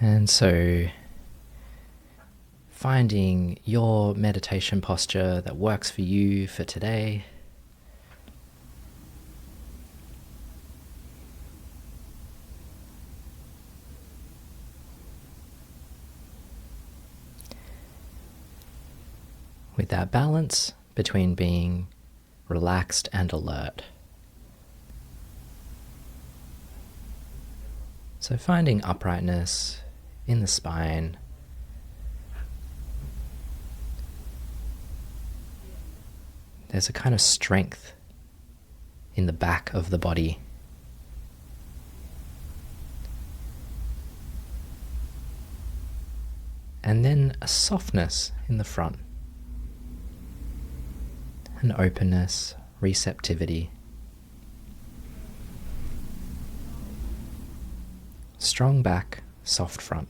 And so finding your meditation posture that works for you for today. With that balance between being relaxed and alert. So finding uprightness in the spine. There's a kind of strength in the back of the body. And then a softness in the front. An openness, receptivity. Strong back, soft front.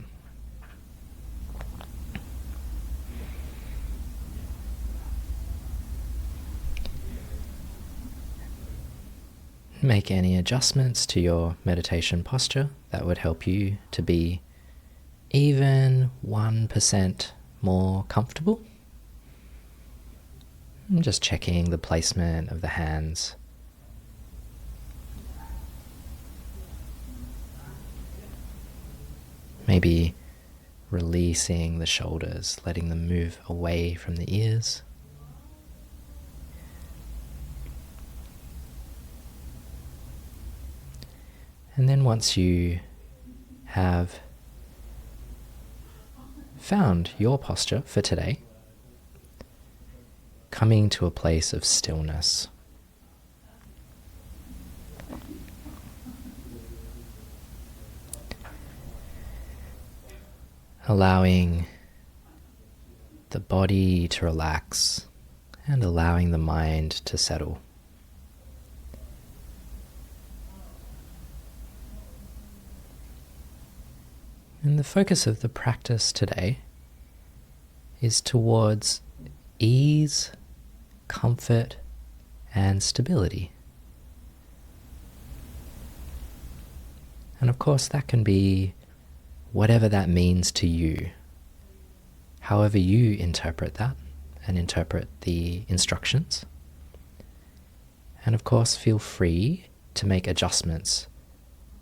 Make any adjustments to your meditation posture that would help you to be even 1% more comfortable. I'm just checking the placement of the hands. Maybe releasing the shoulders, letting them move away from the ears. And then once you have found your posture for today, coming to a place of stillness. Allowing the body to relax and allowing the mind to settle. And the focus of the practice today is towards ease, comfort, and stability. And of course, that can be whatever that means to you, however you interpret that and interpret the instructions. And of course, feel free to make adjustments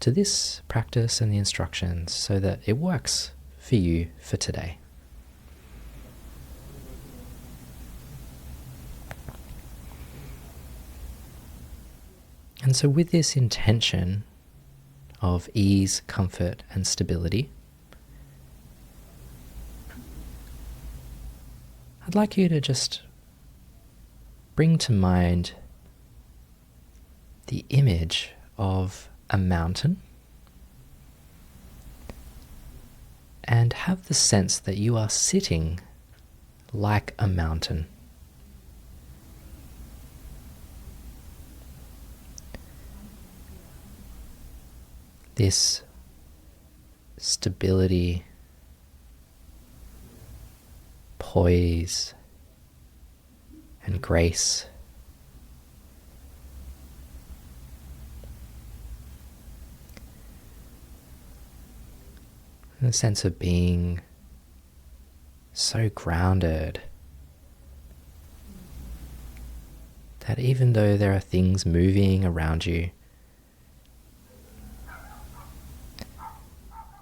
to this practice and the instructions so that it works for you for today. And so with this intention of ease, comfort, and stability, I'd like you to just bring to mind the image of a mountain and have the sense that you are sitting like a mountain. This stability, poise, and grace and a sense of being so grounded that even though there are things moving around you,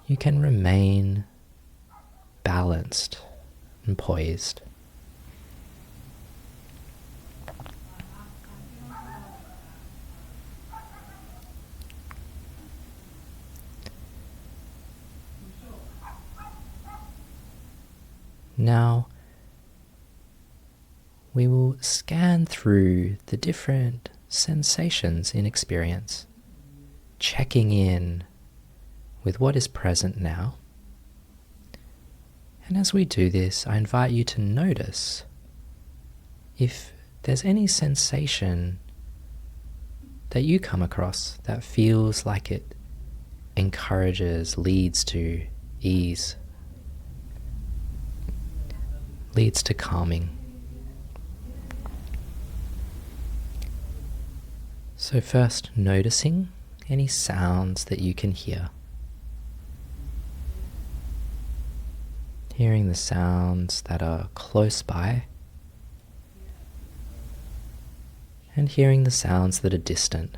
you can remain balanced and poised. Now, we will scan through the different sensations in experience, checking in with what is present now. And as we do this, I invite you to notice if there's any sensation that you come across that feels like it encourages, leads to ease, leads to calming. So first, noticing any sounds that you can hear. hearing the sounds that are close by, and hearing the sounds that are distant.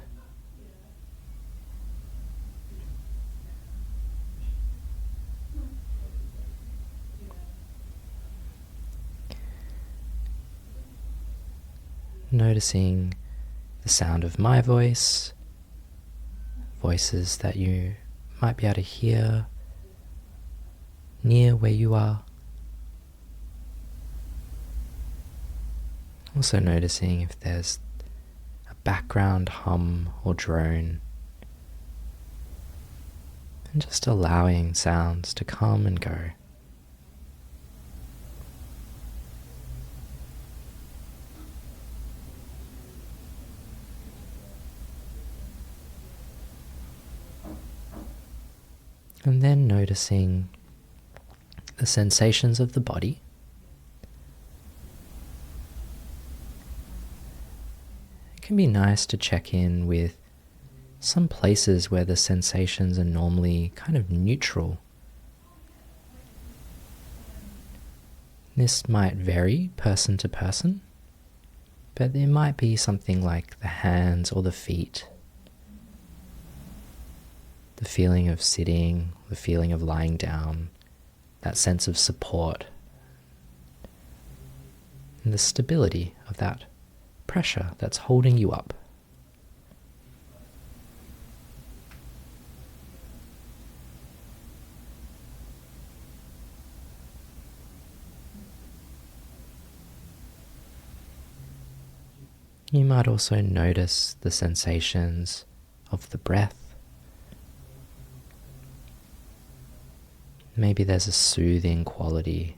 Noticing the sound of my voice, voices that you might be able to hear near where you are. Also noticing if there's a background hum or drone, and just allowing sounds to come and go. And then noticing the sensations of the body. It can be nice to check in with some places where the sensations are normally kind of neutral. This might vary person to person, but there might be something like the hands or the feet. The feeling of sitting, the feeling of lying down, that sense of support, and the stability of that pressure that's holding you up. You might also notice the sensations of the breath. Maybe there's a soothing quality.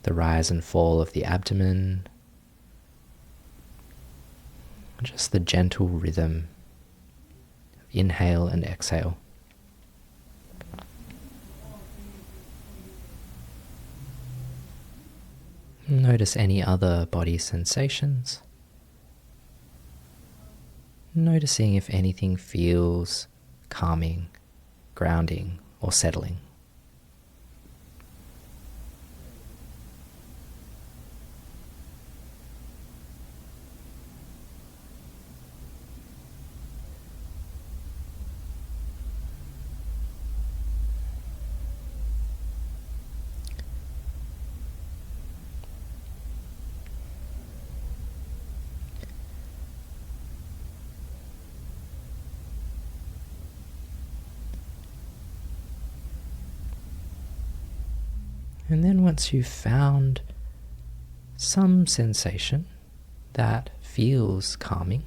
The rise and fall of the abdomen. Just the gentle rhythm of inhale and exhale. Notice any other body sensations. Noticing if anything feels calming, grounding, or settling. And then once you've found some sensation that feels calming,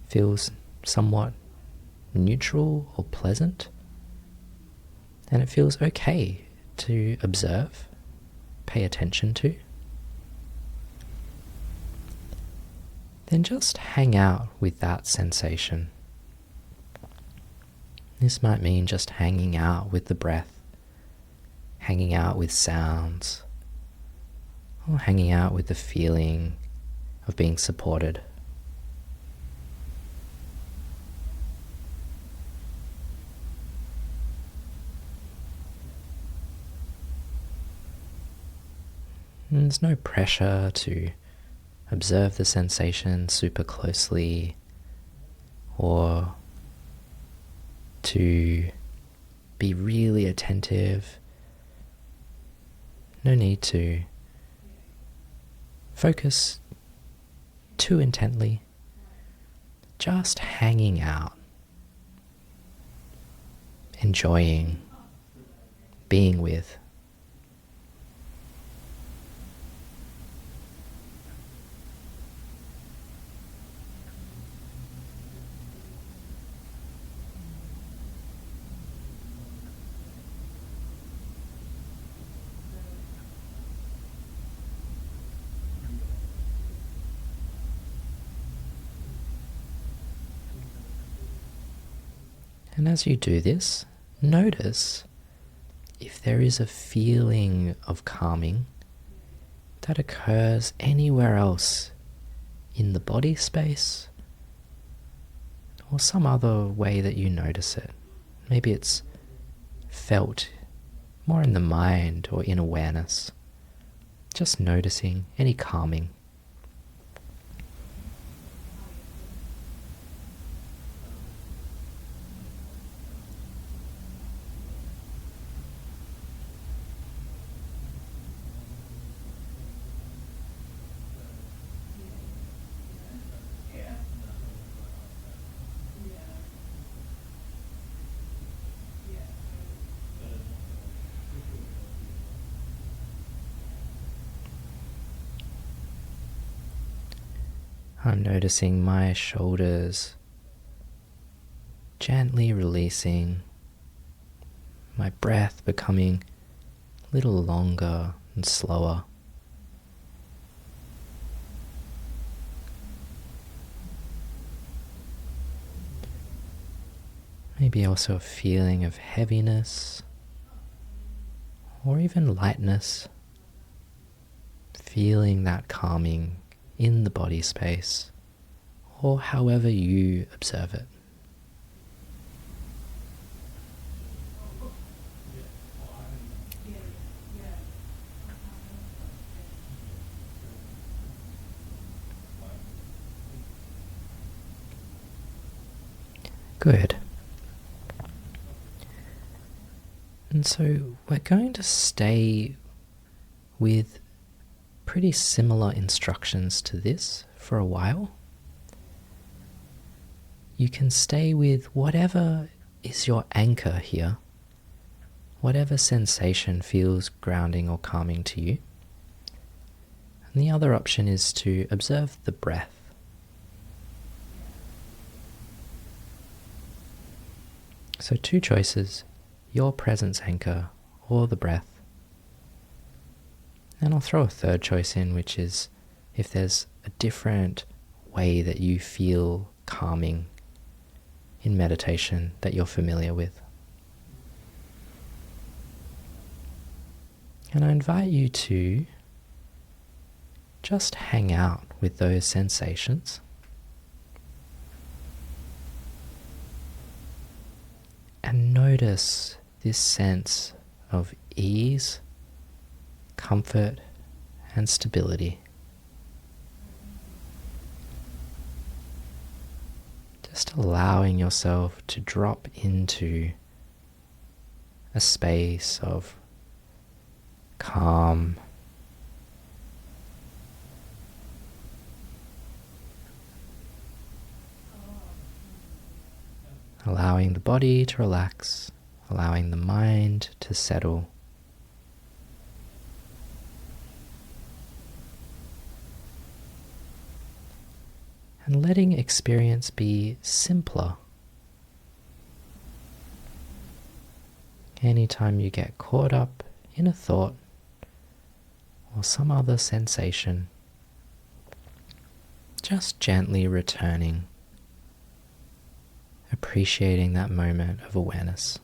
feels somewhat neutral or pleasant, and it feels okay to observe, pay attention to, then just hang out with that sensation. This might mean just hanging out with the breath, hanging out with sounds, or hanging out with the feeling of being supported. And there's no pressure to observe the sensation super closely or to be really attentive. No need to focus too intently, just hanging out, enjoying, being with. And as you do this, notice if there is a feeling of calming that occurs anywhere else in the body space or some other way that you notice it. Maybe it's felt more in the mind or in awareness. Just noticing any calming. I'm noticing my shoulders gently releasing, my breath becoming a little longer and slower. Maybe also a feeling of heaviness or even lightness, feeling that calming in the body space, or however you observe it. Good. And so we're going to stay with pretty similar instructions to this for a while. You can stay with whatever is your anchor here, whatever sensation feels grounding or calming to you. And the other option is to observe the breath. So two choices, your presence anchor or the breath. And I'll throw a third choice in, which is if there's a different way that you feel calming in meditation that you're familiar with. And I invite you to just hang out with those sensations. And notice this sense of ease, comfort, and stability. Just allowing yourself to drop into a space of calm, allowing the body to relax, allowing the mind to settle. And letting experience be simpler. Anytime you get caught up in a thought or some other sensation, just gently returning, appreciating that moment of awareness.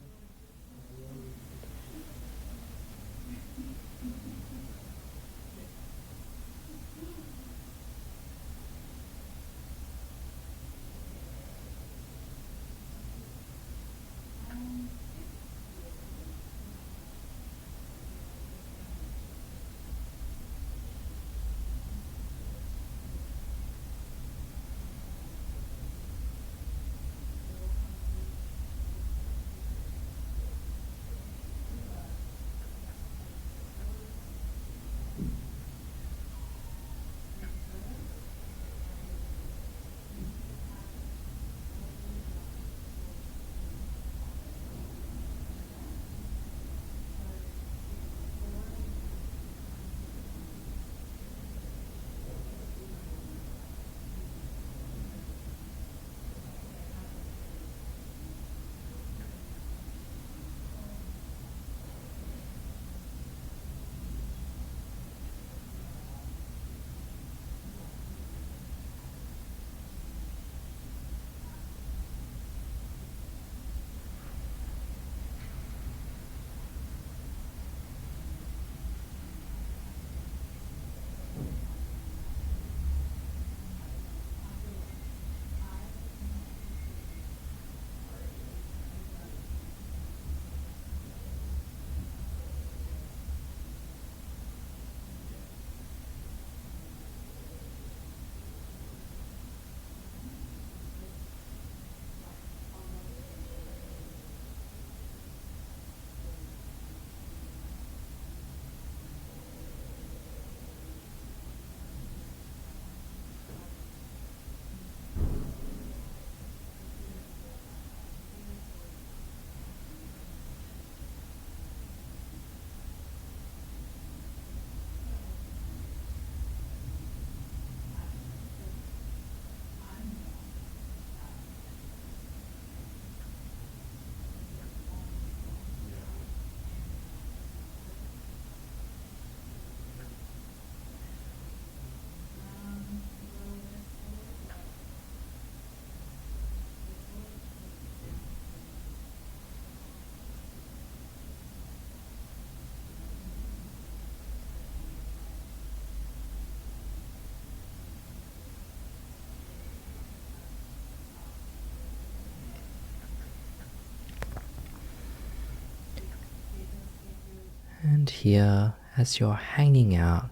And here, as you're hanging out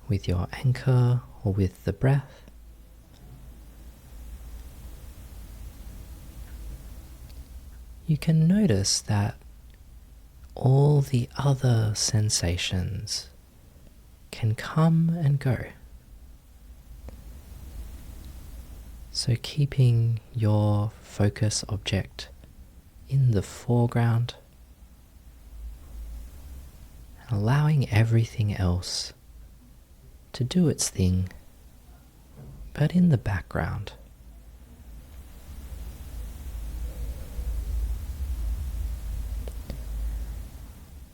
with your anchor or with the breath, you can notice that all the other sensations can come and go. So keeping your focus object in the foreground, allowing everything else to do its thing, but in the background.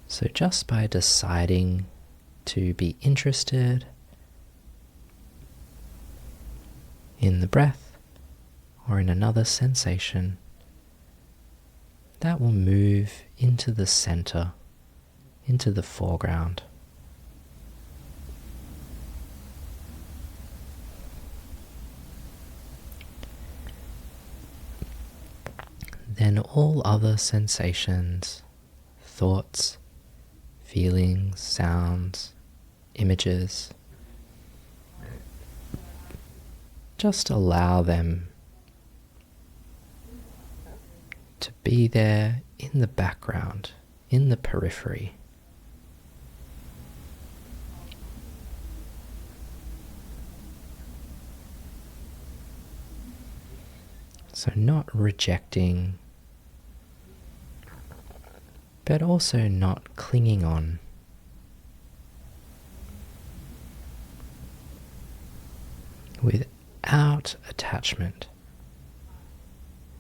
So just by deciding to be interested in the breath or in another sensation, that will move into the center, into the foreground. Then all other sensations, thoughts, feelings, sounds, images, just allow them to be there in the background, in the periphery. So not rejecting, but also not clinging on. Without attachment,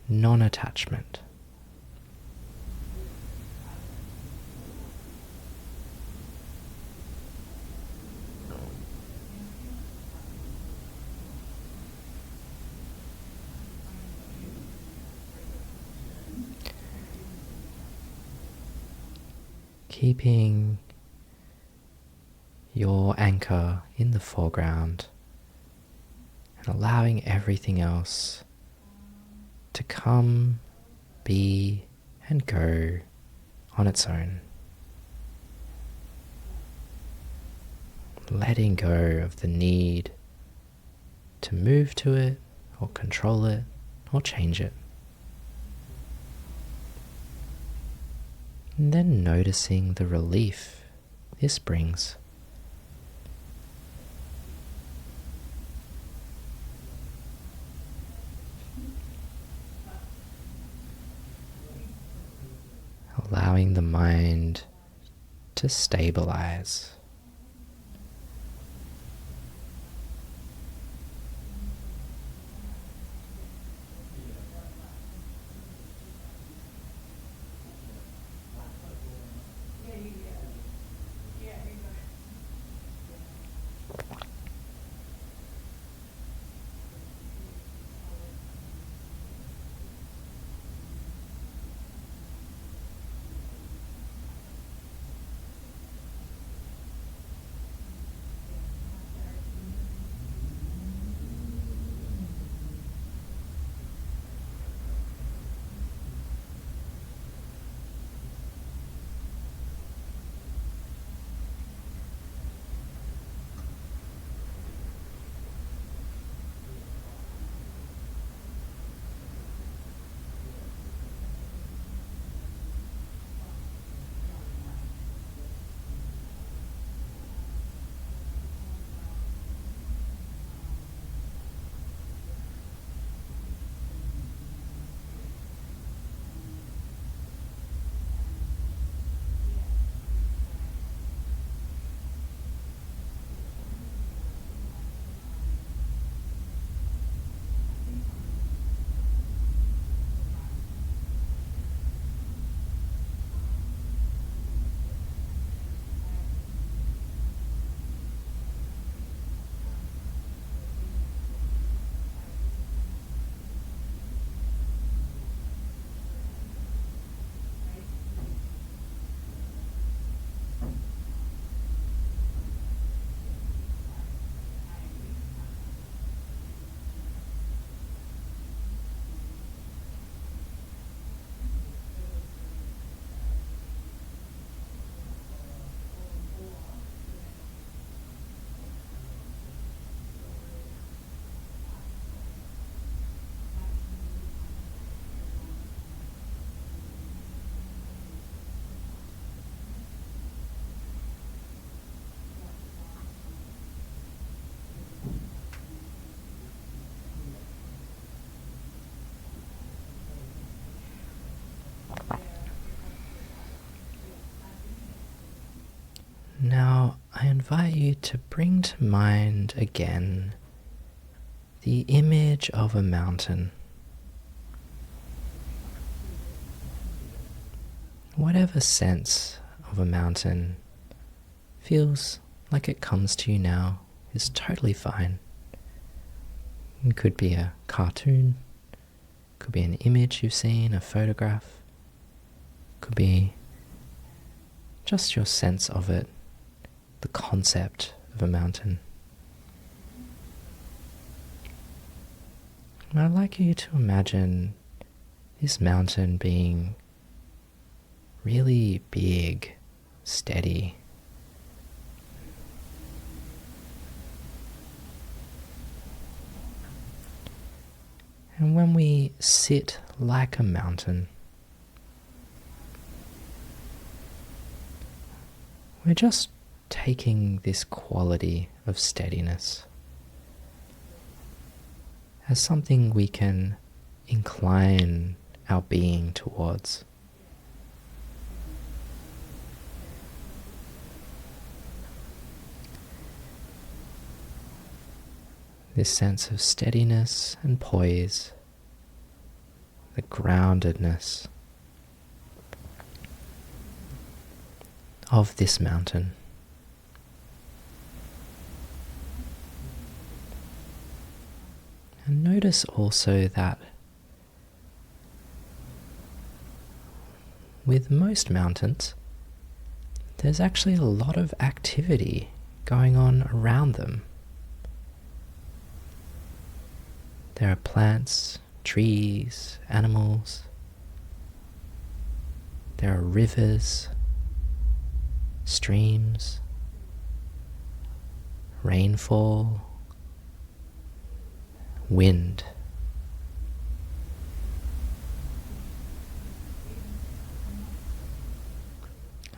non-attachment. Keeping your anchor in the foreground and allowing everything else to come, be, and go on its own. Letting go of the need to move to it or control it or change it. And then noticing the relief this brings. Allowing the mind to stabilize. invite you to bring to mind again the image of a mountain. Whatever sense of a mountain feels like it comes to you now is totally fine. It could be a cartoon, could be an image you've seen, a photograph, could be just your sense of it, the concept of a mountain. And I'd like you to imagine this mountain being really big, steady. And when we sit like a mountain, we're just taking this quality of steadiness as something we can incline our being towards. This sense of steadiness and poise, the groundedness of this mountain. And notice also that with most mountains, there's actually a lot of activity going on around them. There are plants, trees, animals. There are rivers, streams, rainfall, wind.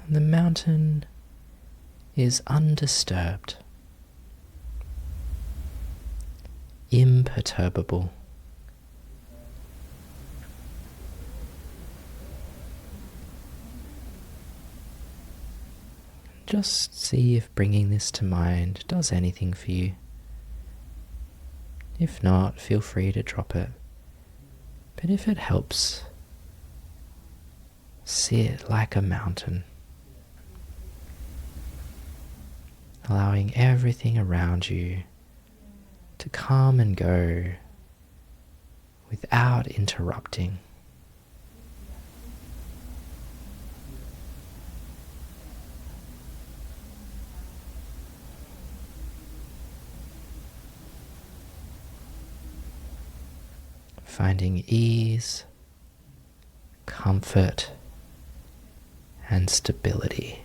And the mountain is undisturbed, imperturbable. Just see if bringing this to mind does anything for you. If not, feel free to drop it. But if it helps, sit like a mountain, allowing everything around you to come and go without interrupting. Finding ease, comfort, and stability.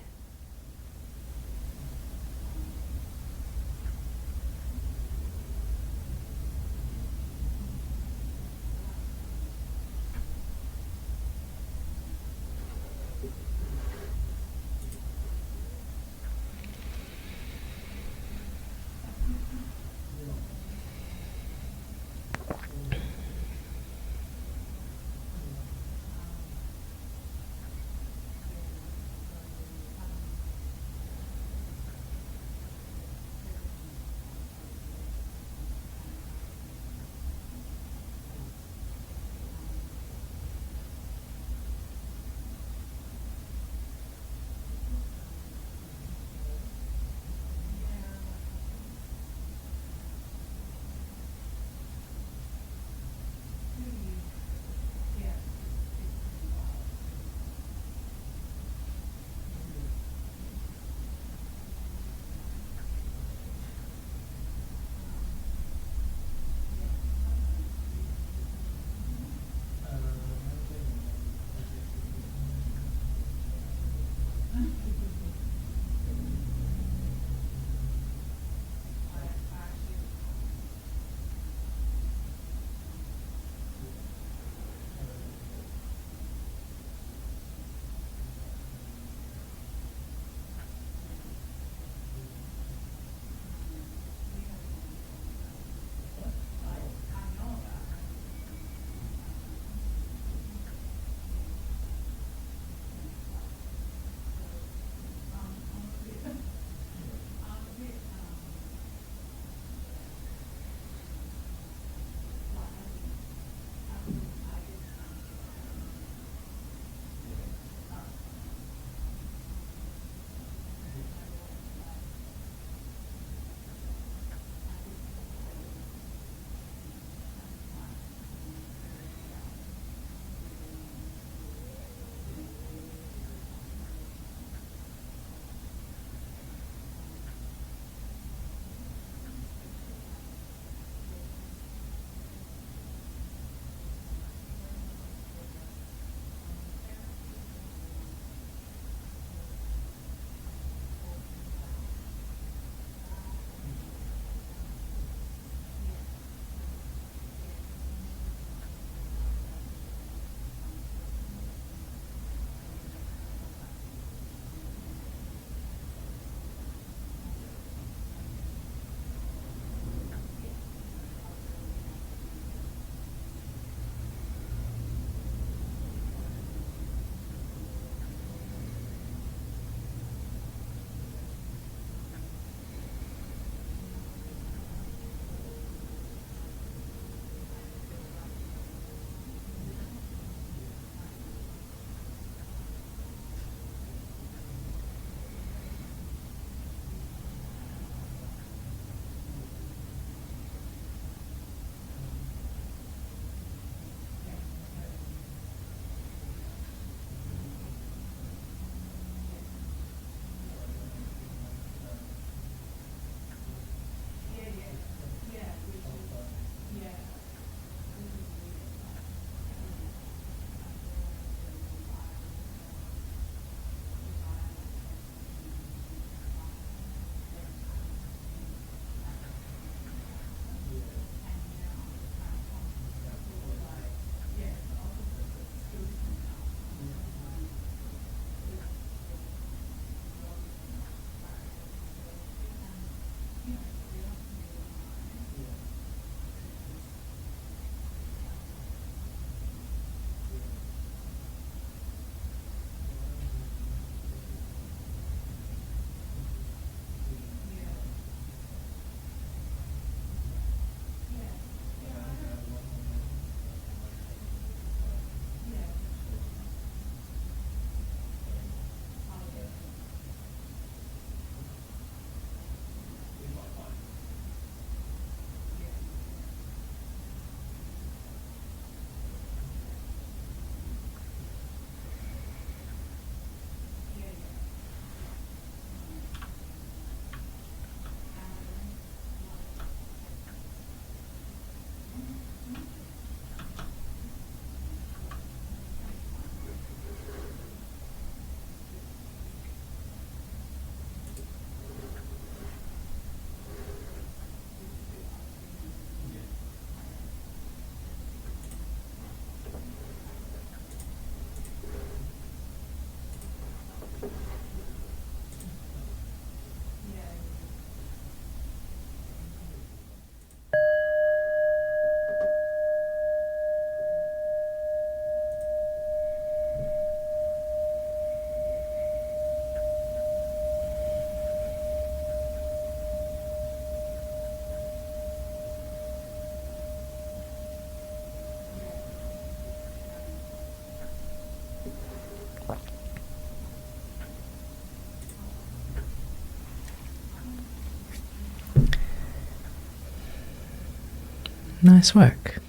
Nice work.